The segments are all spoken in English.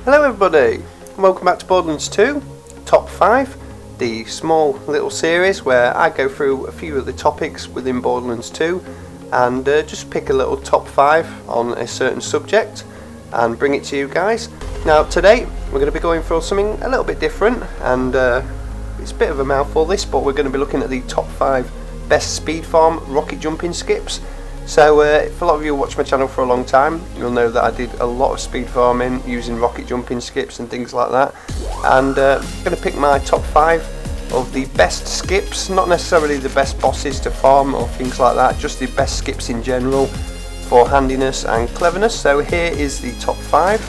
Hello everybody, and welcome back to Borderlands 2, Top 5, the small little series where I go through a few of the topics within Borderlands 2 and just pick a little top 5 on a certain subject and bring it to you guys. Now today we're going to be going for something a little bit different, and it's a bit of a mouthful this, but we're going to be looking at the top 5 best speed farm rocket jumping skips. So if a lot of you watch my channel for a long time, you'll know that I did a lot of speed farming using rocket jumping skips and things like that, and I'm going to pick my top 5 of the best skips, not necessarily the best bosses to farm or things like that, just the best skips in general for handiness and cleverness. So here is the top 5.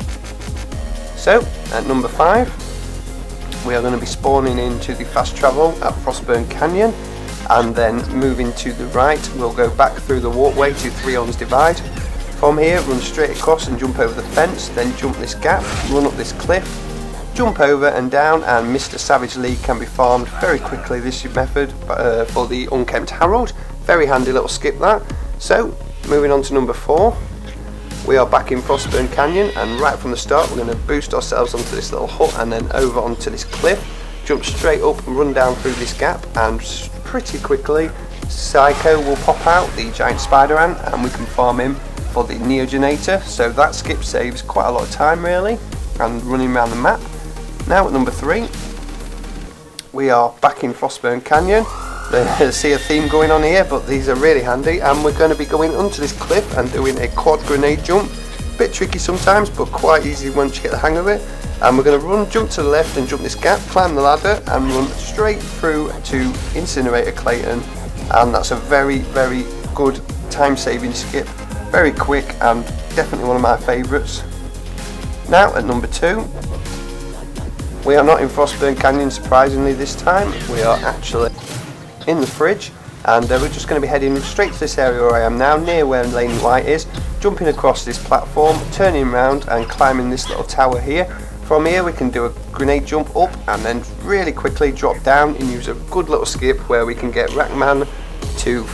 So at number 5 we are going to be spawning into the fast travel at Frostburn Canyon, and then moving to the right we'll go back through the walkway to Three Horns Divide. From here run straight across and jump over the fence, then jump this gap, run up this cliff, jump over and down, and Mr. Savage League can be farmed very quickly, this method, for the Unkempt Harold. Very handy little skip that. So moving on to number 4, we are back in Frostburn Canyon, and right from the start we're going to boost ourselves onto this little hut and then over onto this cliff, jump straight up and run down through this gap, and pretty quickly Psycho will pop out, the giant spider ant, and we can farm him for the neogenator. So that skip saves quite a lot of time really and running around the map. Now at number 3 we are back in Frostburn Canyon. I see a theme going on here, but these are really handy, and we're going to be going onto this cliff and doing a quad grenade jump. Bit tricky sometimes, but quite easy once you get the hang of it. And we're going to jump to the left and jump this gap, climb the ladder and run straight through to Incinerator Clayton, and that's a very good time saving skip, very quick and definitely one of my favourites. Now at number 2 we are not in Frostburn Canyon, surprisingly this time, we are actually in the fridge, and we're just going to be heading straight to this area where I am now, near where Laney White is, jumping across this platform, turning around and climbing this little tower here. From here we can do a grenade jump up and then really quickly drop down and use a good little skip where we can get Rackman to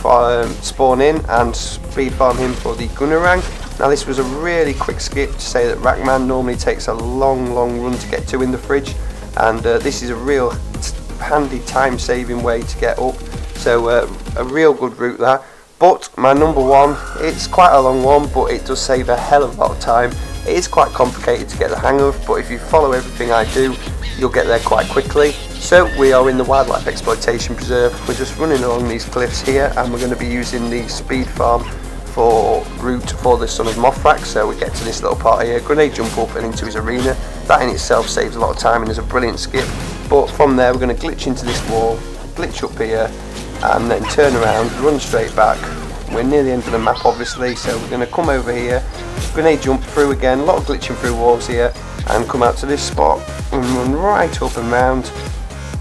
spawn in and speed farm him for the Gunnerang. Now this was a really quick skip to say that Rackman normally takes a long run to get to in the fridge, and this is a real handy time saving way to get up, so a real good route there. But my number 1, it's quite a long one, but it does save a hell of a lot of time. It is quite complicated to get the hang of, but if you follow everything I do, you'll get there quite quickly. So we are in the Wildlife Exploitation Preserve. We're just running along these cliffs here, and we're going to be using the speed farm for route for the Son of Mothrak. So we get to this little part here, grenade jump up and into his arena. That in itself saves a lot of time and is a brilliant skip. But from there we're going to glitch into this wall, glitch up here, and then turn around, run straight back. We're near the end of the map obviously, so we're going to come over here, grenade jump through again, a lot of glitching through walls here, and come out to this spot and run right up and round,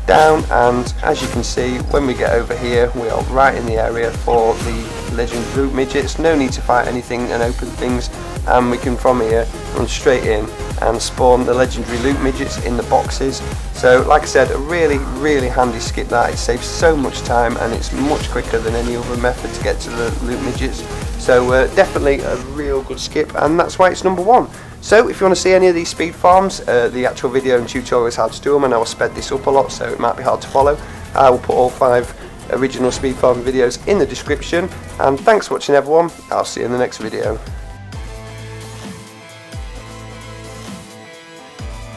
down, and as you can see when we get over here we are right in the area for the legend loot midgets. No need to fight anything and open things, and we can from here run straight in and spawn the legendary loot midgets in the boxes. So like I said, a really handy skip that. It saves so much time and it's much quicker than any other method to get to the loot midgets. So definitely a real good skip, and that's why it's number 1. So if you want to see any of these speed farms, the actual video and tutorials how to do them, and I will sped this up a lot so it might be hard to follow, I will put all 5 original speed farm videos in the description. And thanks for watching everyone, I'll see you in the next video.